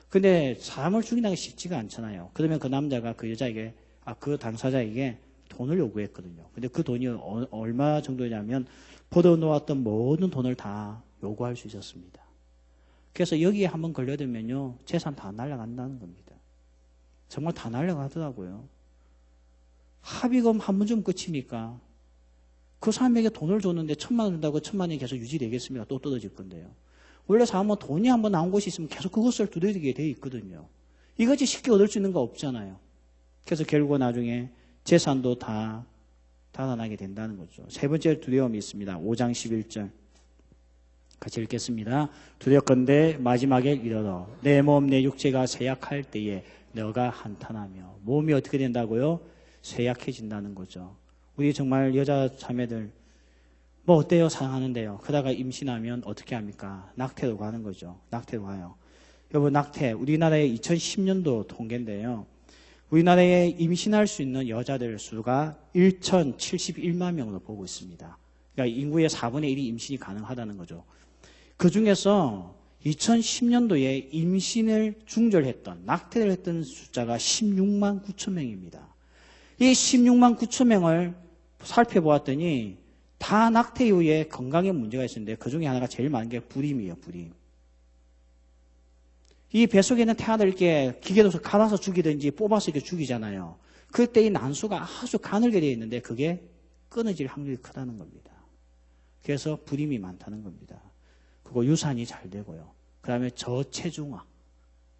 근데 사람을 죽이는 게 쉽지가 않잖아요. 그러면 그 남자가 그 여자에게, 그 당사자에게 돈을 요구했거든요. 근데 그 돈이 얼마 정도냐면 벌어놓았던 모든 돈을 다 요구할 수 있었습니다. 그래서 여기에 한번 걸려들면요. 재산 다 날아간다는 겁니다. 정말 다 날아가더라고요. 합의금 한 번 좀 끝입니까? 그 사람에게 돈을 줬는데 1,000만 원 준다고 1,000만 원이 계속 유지되겠습니까? 또 떨어질 건데요. 원래 사람은 돈이 한번 나온 곳이 있으면 계속 그것을 두드리게 돼 있거든요. 이것이 쉽게 얻을 수 있는 거 없잖아요. 그래서 결국 나중에 재산도 다 달아나게 된다는 거죠. 세 번째 두려움이 있습니다. 5장 11절. 같이 읽겠습니다. 두렵건대 마지막에 이르러 내 몸 내 육체가 쇠약할 때에 너가 한탄하며. 몸이 어떻게 된다고요? 쇠약해진다는 거죠. 우리 정말 여자 자매들 뭐 어때요? 사랑하는데요. 그러다가 임신하면 어떻게 합니까? 낙태로 가는 거죠. 낙태로 가요. 여러분, 낙태 우리나라의 2010년도 통계인데요. 우리나라에 임신할 수 있는 여자들 수가 1,071만 명으로 보고 있습니다. 그러니까 인구의 4분의 1이 임신이 가능하다는 거죠. 그 중에서 2010년도에 임신을 중절했던, 낙태를 했던 숫자가 16만 9천 명입니다. 이 16만 9천 명을 살펴보았더니 다 낙태 이후에 건강에 문제가 있었는데 그 중에 하나가 제일 많은 게 불임이에요, 불임. 이 뱃속에 있는 태아를 이렇게 기계로 갈아서 죽이든지 뽑아서 이렇게 죽이잖아요. 그때 이 난수가 아주 가늘게 되어 있는데 그게 끊어질 확률이 크다는 겁니다. 그래서 불임이 많다는 겁니다. 그리고 유산이 잘 되고요. 그 다음에 저체중아.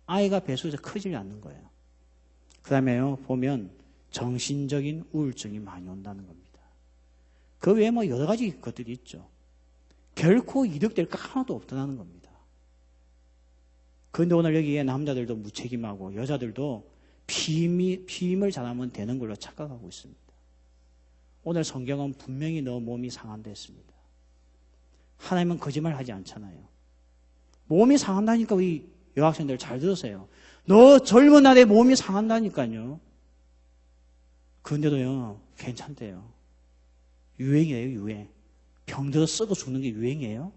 아이가 뱃속에서 크질 않는 거예요. 그 다음에요, 보면 정신적인 우울증이 많이 온다는 겁니다. 그 외에 뭐 여러 가지 것들이 있죠. 결코 이득될 거 하나도 없다는 겁니다. 그런데 오늘 여기에 남자들도 무책임하고 여자들도 피임을 잘하면 되는 걸로 착각하고 있습니다. 오늘 성경은 분명히 너 몸이 상한다 했습니다. 하나님은 거짓말 하지 않잖아요. 몸이 상한다니까 우리 여학생들 잘 들으세요. 너 젊은 날에 몸이 상한다니까요. 그런데도요, 괜찮대요. 유행이에요, 유행. 병들어 썩어 죽는 게 유행이에요?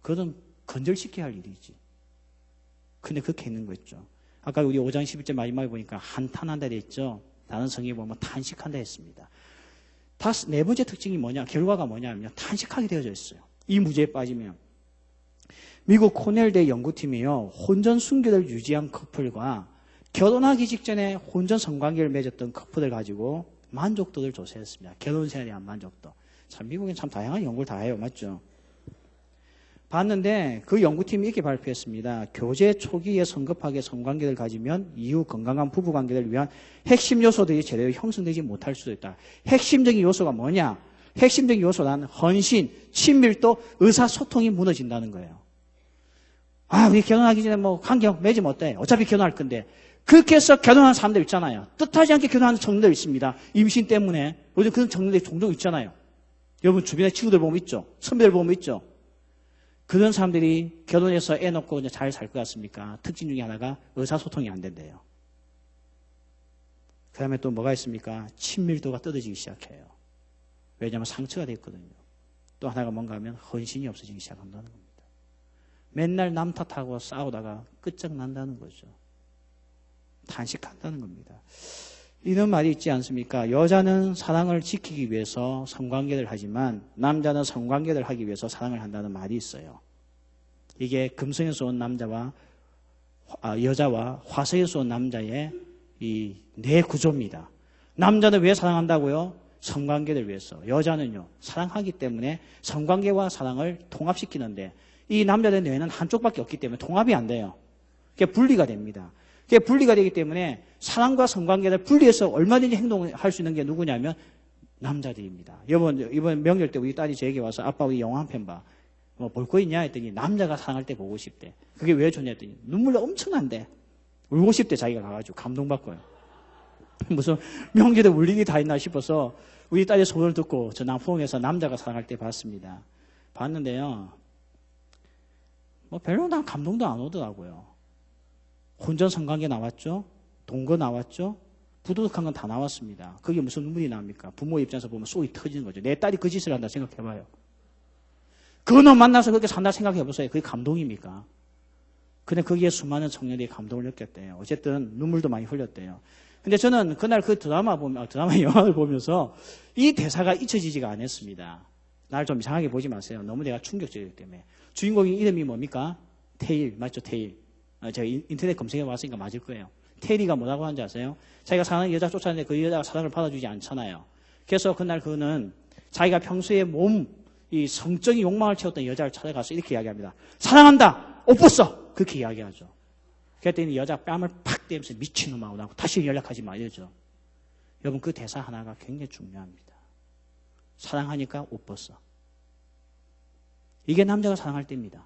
그건 건절시켜야 할 일이지. 근데 그렇게 있는 거죠. 아까 우리 5장 11절 마지막에 보니까 한탄한다 됐죠. 다른 성경에 보면 탄식한다 했습니다. 네 번째 특징이 뭐냐, 결과가 뭐냐면요, 탄식하게 되어져 있어요. 이 문제에 빠지면. 미국 코넬대 연구팀이요, 혼전 순결을 유지한 커플과 결혼하기 직전에 혼전 성관계를 맺었던 커플을 가지고 만족도를 조사했습니다. 결혼 생활에 대한 만족도. 참 미국엔 참 다양한 연구를 다 해요. 맞죠? 봤는데 그 연구팀이 이렇게 발표했습니다. 교제 초기에 성급하게 성관계를 가지면 이후 건강한 부부관계를 위한 핵심 요소들이 제대로 형성되지 못할 수도 있다. 핵심적인 요소가 뭐냐? 핵심적인 요소는 헌신, 친밀도, 의사소통이 무너진다는 거예요. 아, 우리 결혼하기 전에 뭐 관계 맺으면 어때? 어차피 결혼할 건데. 그렇게 해서 결혼하는 사람들 있잖아요. 뜻하지 않게 결혼하는 청년들 있습니다. 임신 때문에. 요즘 그런 청년들이 종종 있잖아요. 여러분 주변에 친구들 보면 있죠? 선배들 보면 있죠? 그런 사람들이 결혼해서 애 놓고 이제 잘 살 것 같습니까? 특징 중에 하나가 의사소통이 안 된대요. 그 다음에 또 뭐가 있습니까? 친밀도가 떨어지기 시작해요. 왜냐하면 상처가 됐거든요. 또 하나가 뭔가 하면 헌신이 없어지기 시작한다는 겁니다. 맨날 남 탓하고 싸우다가 끝장난다는 거죠. 탄식한다는 겁니다. 이런 말이 있지 않습니까? 여자는 사랑을 지키기 위해서 성관계를 하지만 남자는 성관계를 하기 위해서 사랑을 한다는 말이 있어요. 이게 금성에서 온 여자와 화성에서 온 남자의 이 뇌 구조입니다. 남자는 왜 사랑한다고요? 성관계를 위해서. 여자는요, 사랑하기 때문에 성관계와 사랑을 통합시키는데 이 남자의 뇌는 한쪽밖에 없기 때문에 통합이 안 돼요. 그게 분리가 됩니다. 그게 분리가 되기 때문에 사랑과 성관계를 분리해서 얼마든지 행동할 수 있는 게 누구냐면 남자들입니다. 이번 명절 때 우리 딸이 저에게 와서 아빠 우리 영화 한 편 봐. 뭐 볼 거 있냐 했더니 남자가 사랑할 때 보고 싶대. 그게 왜 좋냐 했더니 눈물이 엄청난데 울고 싶대. 자기가 가가지고 감동받고요. 무슨 명절에 울 일이 다 있나 싶어서 우리 딸의 소원을 듣고 저 남포항에서 남자가 사랑할 때 봤습니다. 봤는데요, 뭐 별로 난 감동도 안 오더라고요. 혼전 성관계 나왔죠? 동거 나왔죠? 부도덕한 건 다 나왔습니다. 그게 무슨 눈물이 납니까? 부모 입장에서 보면 속이 터지는 거죠. 내 딸이 그 짓을 한다 생각해봐요. 그 놈 만나서 그렇게 산다 생각해보세요. 그게 감동입니까? 근데 거기에 수많은 청년들이 감동을 느꼈대요. 어쨌든 눈물도 많이 흘렸대요. 근데 저는 그날 그 영화를 보면서 이 대사가 잊혀지지가 않았습니다. 날 좀 이상하게 보지 마세요. 너무 내가 충격적이기 때문에. 주인공의 이름이 뭡니까? 테일. 맞죠? 테일. 제가 인터넷 검색해 봤으니까 맞을 거예요. 테일이가 뭐라고 하는지 아세요? 자기가 사랑하는 여자 쫓아내는데 그 여자가 사랑을 받아주지 않잖아요. 그래서 그날 그는 자기가 평소에 이 성적인 욕망을 채웠던 여자를 찾아가서 이렇게 이야기합니다. 사랑한다! 옷 벗어! 그렇게 이야기하죠. 그랬더니 여자 뺨을 팍 때면서 미친놈하고 나고 다시 연락하지 마 이러죠. 여러분 그 대사 하나가 굉장히 중요합니다. 사랑하니까 옷 벗어. 이게 남자가 사랑할 때입니다.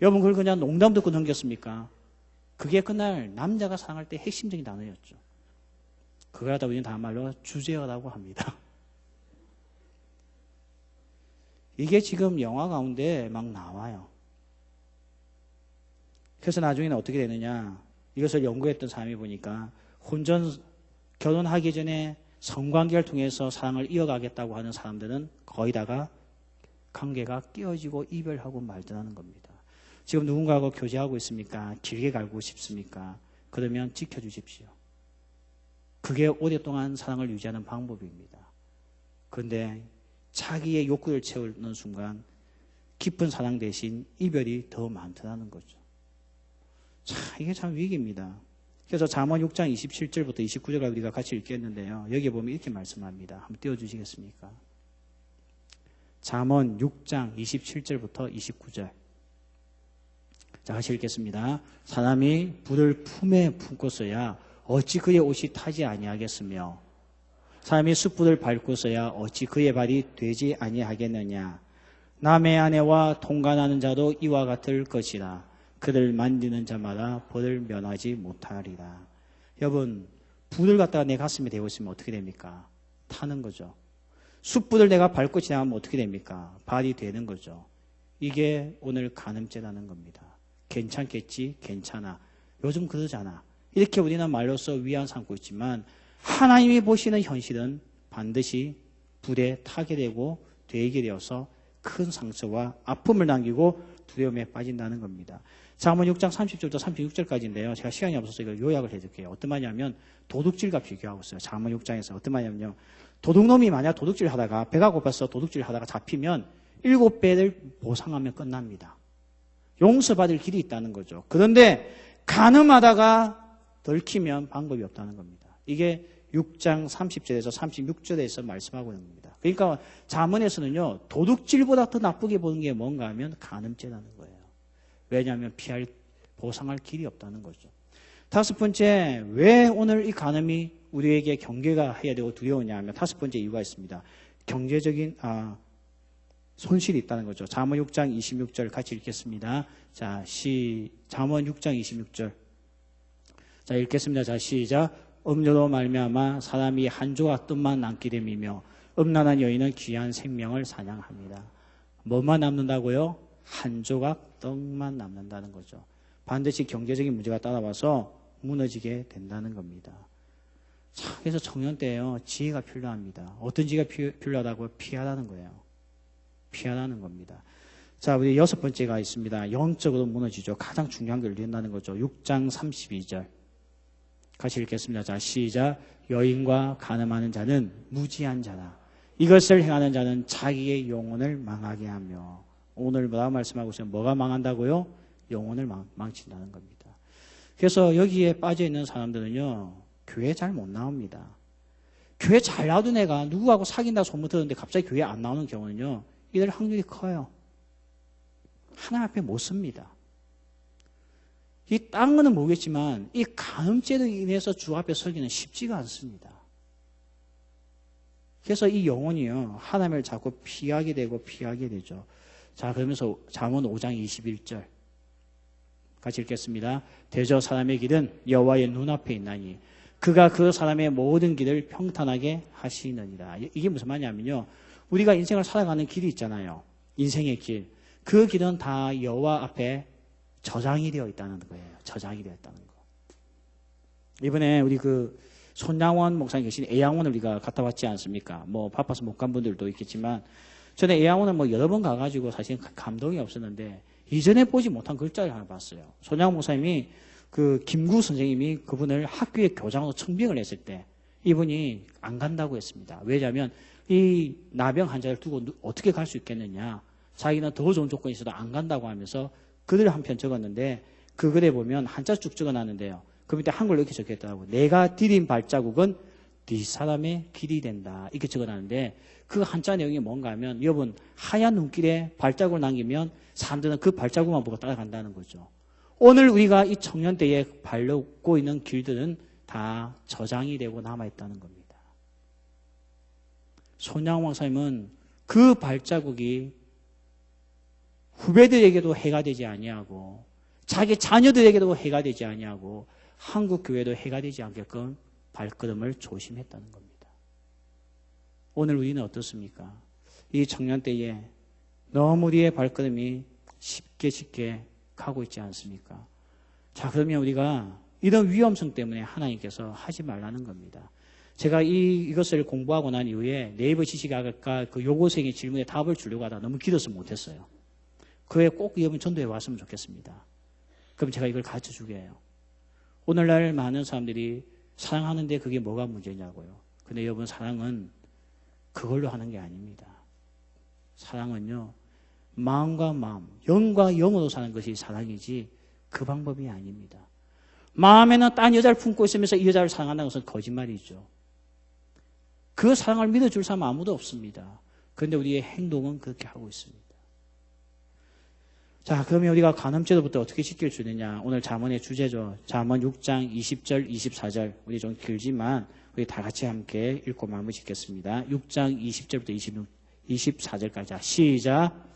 여러분 그걸 그냥 농담 듣고 넘겼습니까? 그게 그날 남자가 사랑할 때 핵심적인 단어였죠. 그걸 하다 우리는 다음 말로 주제어라고 합니다. 이게 지금 영화 가운데 막 나와요. 그래서 나중에는 어떻게 되느냐. 이것을 연구했던 사람이 보니까 결혼하기 전에 성관계를 통해서 사랑을 이어가겠다고 하는 사람들은 거의 다가 관계가 깨어지고 이별하고 말더라는 겁니다. 지금 누군가하고 교제하고 있습니까? 길게 갈고 싶습니까? 그러면 지켜주십시오. 그게 오랫동안 사랑을 유지하는 방법입니다. 그런데 자기의 욕구를 채우는 순간 깊은 사랑 대신 이별이 더 많더라는 거죠. 자, 이게 참 위기입니다. 그래서 잠언 6장 27절부터 29절까지 우리가 같이 읽겠는데요. 여기에 보면 이렇게 말씀합니다. 한번 띄워주시겠습니까? 잠언 6장 27절부터 29절. 자, 같이 읽겠습니다. 사람이 불을 품에 품고서야 어찌 그의 옷이 타지 아니하겠으며 사람이 숯불을 밟고서야 어찌 그의 발이 되지 아니하겠느냐. 남의 아내와 통관하는 자도 이와 같을 것이라. 그를 만지는 자마다 벌을 면하지 못하리라. 여러분, 불을 갖다가 내 가슴에 대고 있으면 어떻게 됩니까? 타는 거죠. 숯불을 내가 밟고 지나가면 어떻게 됩니까? 발이 되는 거죠. 이게 오늘 간음죄라는 겁니다. 괜찮겠지? 괜찮아. 요즘 그러잖아. 이렇게 우리는 말로써 위안 삼고 있지만 하나님이 보시는 현실은 반드시 불에 타게 되고 되게 되어서 큰 상처와 아픔을 남기고 두려움에 빠진다는 겁니다. 잠언 6장 30절부터 36절까지인데요. 제가 시간이 없어서 이걸 요약을 해드릴게요. 어떤 말이냐면 도둑질과 비교하고 있어요. 잠언 6장에서 어떤 말이냐면요. 도둑놈이 만약 도둑질 하다가 배가 고파서 도둑질 하다가 잡히면 7배를 보상하면 끝납니다. 용서받을 길이 있다는 거죠. 그런데 간음하다가 덜키면 방법이 없다는 겁니다. 이게 6장 30절에서 36절에서 말씀하고 있는 겁니다. 그러니까 잠언에서는요. 도둑질보다 더 나쁘게 보는 게 뭔가 하면 간음죄라는 거예요. 왜냐하면 보상할 길이 없다는 거죠. 다섯 번째, 왜 오늘 이 간음이 우리에게 경계가 해야 되고 두려우냐 하면 다섯 번째 이유가 있습니다. 경제적인 손실이 있다는 거죠. 잠언 6장 26절 같이 읽겠습니다. 자, 잠언 6장 26절. 자, 읽겠습니다. 자, 시작. 음료로 말미암아 사람이 한 조각 떡만 남게 됨이며 음란한 여인은 귀한 생명을 사냥합니다. 뭐만 남는다고요? 한 조각 떡만 남는다는 거죠. 반드시 경제적인 문제가 따라와서 무너지게 된다는 겁니다. 자, 그래서 청년 때요, 지혜가 필요합니다. 어떤 지혜가 필요하다고요? 피하라는 거예요. 피하라는 겁니다. 자, 우리 여섯 번째가 있습니다. 영적으로 무너지죠. 가장 중요한 걸 이룬다는 거죠. 6장 32절. 같이 읽겠습니다. 자, 시작. 여인과 간음하는 자는 무지한 자라. 이것을 행하는 자는 자기의 영혼을 망하게 하며. 오늘 뭐라고 말씀하고 있어요? 뭐가 망한다고요? 영혼을 망친다는 겁니다. 그래서 여기에 빠져있는 사람들은요, 교회 잘 못 나옵니다. 교회 잘 나오던 애가 누구하고 사귄다 소문 들었는데 갑자기 교회 안 나오는 경우는요, 이들 확률이 커요. 하나님 앞에 못 섭니다. 이 딴 거는 모르겠지만 이 간음죄로 인해서 주 앞에 서기는 쉽지가 않습니다. 그래서 이 영혼이요, 하나님을 자꾸 피하게 되죠. 자, 그러면서 잠언 5장 21절 같이 읽겠습니다. 대저 사람의 길은 여호와의 눈앞에 있나니 그가 그 사람의 모든 길을 평탄하게 하시느니라. 이게 무슨 말이냐면요, 우리가 인생을 살아가는 길이 있잖아요. 인생의 길. 그 길은 다 여호와 앞에 저장이 되어 있다는 거예요. 저장이 되어 있다는 거. 이번에 우리 손양원 목사님 계신 애양원을 우리가 갔다 왔지 않습니까? 뭐 바빠서 못 간 분들도 있겠지만 저는 애양원을 여러 번 가가지고 사실 감동이 없었는데 이전에 보지 못한 글자를 하나 봤어요. 손양원 목사님이 김구 선생님이 그분을 학교에 교장으로 청빙을 했을 때 이분이 안 간다고 했습니다. 왜냐하면 이 나병 환자를 두고 어떻게 갈 수 있겠느냐. 자기는 더 좋은 조건이 있어도 안 간다고 하면서 글을 한 편 적었는데 그 글에 보면 한자 쭉 적어놨는데요. 그 밑에 한글로 이렇게 적혀있더라고요. 내가 디딘 발자국은 뒷사람의 길이 된다. 이렇게 적어놨는데 그 한자 내용이 뭔가 하면 여러분 하얀 눈길에 발자국을 남기면 사람들은 그 발자국만 보고 따라간다는 거죠. 오늘 우리가 이 청년 때에 밟고 있는 길들은 다 저장이 되고 남아있다는 겁니다. 손양호 목사님은 그 발자국이 후배들에게도 해가 되지 아니하고 자기 자녀들에게도 해가 되지 아니하고 한국 교회도 해가 되지 않게끔 발걸음을 조심했다는 겁니다. 오늘 우리는 어떻습니까? 이 청년 때에 너무 우리의 발걸음이 쉽게 가고 있지 않습니까? 자, 그러면 우리가 이런 위험성 때문에 하나님께서 하지 말라는 겁니다. 제가 이것을 공부하고 난 이후에 네이버 지식학과 그 요고생의 질문에 답을 주려고 하다가 너무 길어서 못했어요. 그에 꼭 여러분 전도해 왔으면 좋겠습니다. 그럼 제가 이걸 가르쳐 주게 해요. 오늘날 많은 사람들이 사랑하는데 그게 뭐가 문제냐고요. 근데 여러분 사랑은 그걸로 하는 게 아닙니다. 사랑은요. 마음과 마음, 영과 영으로 사는 것이 사랑이지 그 방법이 아닙니다. 마음에는 딴 여자를 품고 있으면서 이 여자를 사랑한다는 것은 거짓말이죠. 그 사랑을 믿어줄 사람 아무도 없습니다. 그런데 우리의 행동은 그렇게 하고 있습니다. 자, 그러면 우리가 간음죄로부터 어떻게 지킬 수 있느냐. 오늘 잠언의 주제죠. 잠언 6장 20절, 24절. 우리 좀 길지만 우리 다 같이 함께 읽고 마무리 짓겠습니다. 6장 20절부터 24절까지. 시작.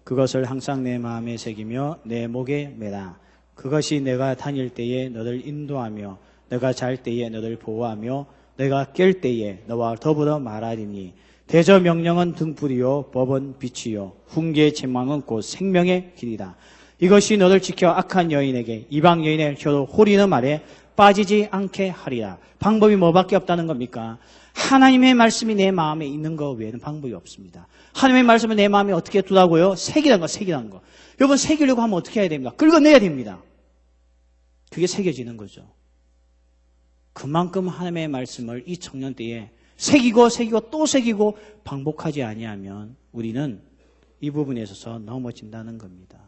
그것을 항상 내 마음에 새기며 내 목에 매라. 그것이 내가 다닐 때에 너를 인도하며 내가 잘 때에 너를 보호하며 내가 깰 때에 너와 더불어 말하리니 대저 명령은 등불이요 법은 빛이요 훈계의 책망은 곧 생명의 길이다. 이것이 너를 지켜 악한 여인에게 이방 여인의 혀로 호리는 말에 빠지지 않게 하리라. 방법이 뭐밖에 없다는 겁니까? 하나님의 말씀이 내 마음에 있는 거 외에는 방법이 없습니다. 하나님의 말씀을 내 마음에 어떻게 두라고요? 새기라는 거. 여러분 새기려고 하면 어떻게 해야 됩니까? 긁어내야 됩니다. 그게 새겨지는 거죠. 그만큼 하나님의 말씀을 이 청년 때에 새기고 또 새기고 반복하지 아니하면 우리는 이 부분에 있어서 넘어진다는 겁니다.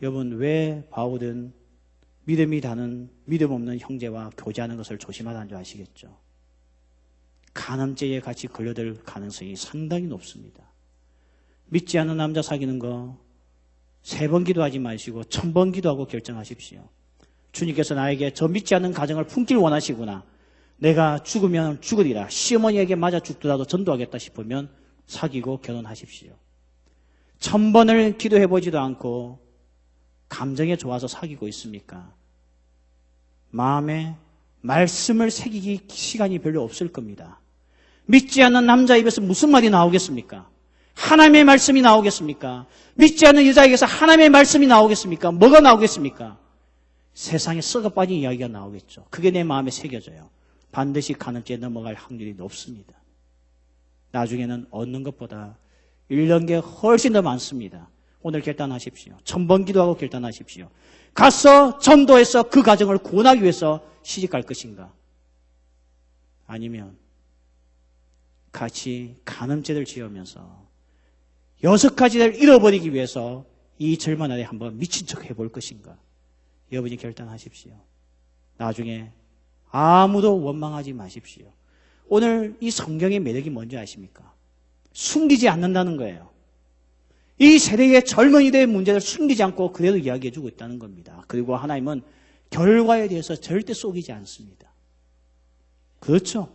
여러분 왜 바울은 믿음이 다는 믿음 없는 형제와 교제하는 것을 조심하라는 줄 아시겠죠? 간음죄에 같이 걸려들 가능성이 상당히 높습니다. 믿지 않는 남자 사귀는 거 3번 기도하지 마시고 1000번 기도하고 결정하십시오. 주님께서 나에게 저 믿지 않는 가정을 품길 원하시구나. 내가 죽으면 죽으리라. 시어머니에게 맞아 죽더라도 전도하겠다 싶으면 사귀고 결혼하십시오. 1000번을 기도해보지도 않고 감정에 좋아서 사귀고 있습니까? 마음에 말씀을 새기기 시간이 별로 없을 겁니다. 믿지 않는 남자 입에서 무슨 말이 나오겠습니까? 하나님의 말씀이 나오겠습니까? 믿지 않는 여자에게서 하나님의 말씀이 나오겠습니까? 뭐가 나오겠습니까? 세상에 썩어 빠진 이야기가 나오겠죠. 그게 내 마음에 새겨져요. 반드시 간음죄에 넘어갈 확률이 높습니다. 나중에는 얻는 것보다 잃는 게 훨씬 더 많습니다. 오늘 결단하십시오. 1000번 기도하고 결단하십시오. 가서 전도해서 그 가정을 구원하기 위해서 시집갈 것인가? 아니면 같이 간음죄를 지으면서 6가지를 잃어버리기 위해서 이 젊은 날에 한번 미친 척 해볼 것인가? 여러분이 결단하십시오. 나중에 아무도 원망하지 마십시오. 오늘 이 성경의 매력이 뭔지 아십니까? 숨기지 않는다는 거예요. 이 세대의 젊은이들의 문제를 숨기지 않고 그대로 이야기해주고 있다는 겁니다. 그리고 하나님은 결과에 대해서 절대 속이지 않습니다. 그렇죠?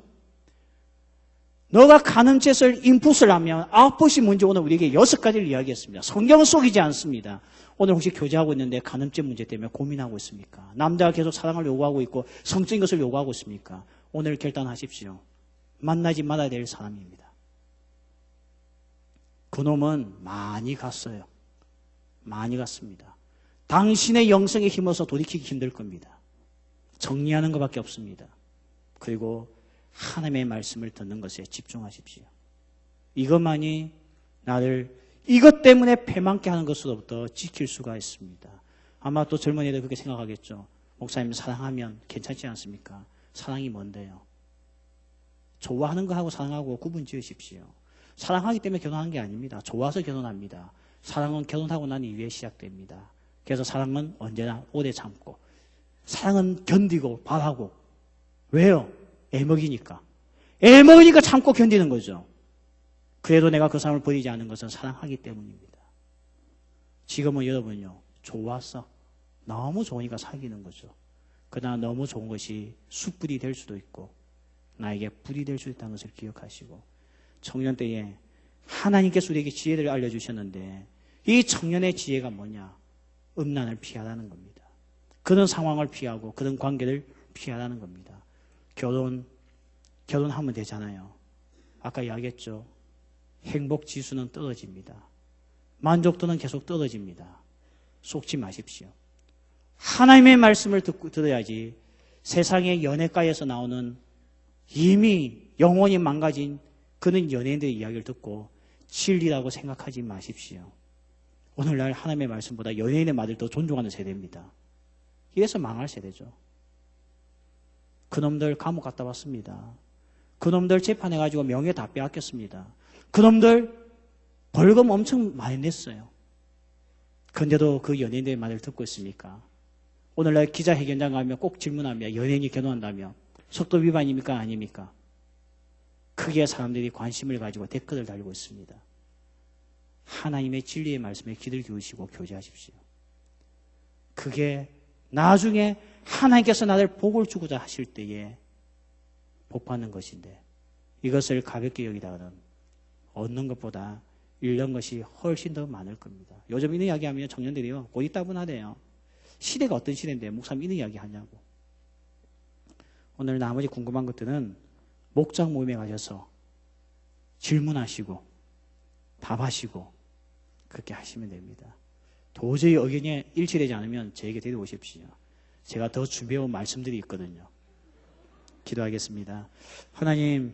너가 간음죄를 인풋을 하면 아웃풋이 문제 오늘 우리에게 6가지를 이야기했습니다. 성경은 속이지 않습니다. 오늘 혹시 교제하고 있는데 간음죄 문제 때문에 고민하고 있습니까? 남자가 계속 사랑을 요구하고 있고 성적인 것을 요구하고 있습니까? 오늘 결단하십시오. 만나지 말아야 될 사람입니다. 그놈은 많이 갔어요. 많이 갔습니다. 당신의 영성에 힘어서 돌이키기 힘들 겁니다. 정리하는 것밖에 없습니다. 그리고 하나님의 말씀을 듣는 것에 집중하십시오. 이것만이 나를 이것 때문에 패망케 하는 것으로부터 지킬 수가 있습니다. 아마 또 젊은이들 그렇게 생각하겠죠. 목사님 사랑하면 괜찮지 않습니까? 사랑이 뭔데요? 좋아하는 거하고 사랑하고 구분 지으십시오. 사랑하기 때문에 결혼하는 게 아닙니다. 좋아서 결혼합니다. 사랑은 결혼하고 난 이후에 시작됩니다. 그래서 사랑은 언제나 오래 참고 사랑은 견디고 바라고. 왜요? 애먹이니까. 애먹으니까 참고 견디는 거죠. 그래도 내가 그 사람을 버리지 않는 것은 사랑하기 때문입니다. 지금은 여러분요, 좋았어. 너무 좋으니까 사귀는 거죠. 그러나 너무 좋은 것이 숯불이 될 수도 있고 나에게 불이 될 수 있다는 것을 기억하시고, 청년 때에 하나님께서 우리에게 지혜를 알려주셨는데 이 청년의 지혜가 뭐냐? 음란을 피하라는 겁니다. 그런 상황을 피하고 그런 관계를 피하라는 겁니다. 결혼하면 되잖아요. 아까 이야기했죠. 행복 지수는 떨어집니다. 만족도는 계속 떨어집니다. 속지 마십시오. 하나님의 말씀을 들어야지 세상의 연애가에서 나오는 이미 영혼이 망가진 그런 연예인들의 이야기를 듣고 진리라고 생각하지 마십시오. 오늘날 하나님의 말씀보다 연예인의 말을 더 존중하는 세대입니다. 이래서 망할 세대죠. 그놈들 감옥 갔다 왔습니다. 그놈들 재판해가지고 명예 다 빼앗겼습니다. 그놈들 벌금 엄청 많이 냈어요. 그런데도 그 연예인들의 말을 듣고 있습니까? 오늘날 기자회견장 가면 꼭 질문합니다. 연예인이 결혼한다며 속도 위반입니까? 아닙니까? 크게 사람들이 관심을 가지고 댓글을 달리고 있습니다. 하나님의 진리의 말씀에 귀를 기울이시고 교제하십시오. 그게 나중에 하나님께서 나를 복을 주고자 하실 때에 복받는 것인데, 이것을 가볍게 여기다가는 얻는 것보다 잃는 것이 훨씬 더 많을 겁니다. 요즘 이런 이야기하면 청년들이요, 고리따분하대요. 시대가 어떤 시대인데 목사님 이런 이야기 하냐고. 오늘 나머지 궁금한 것들은 목장 모임에 가셔서 질문하시고 답하시고 그렇게 하시면 됩니다. 도저히 의견이 일치되지 않으면 저에게 데려오십시오. 제가 더 준비해온 말씀들이 있거든요. 기도하겠습니다. 하나님,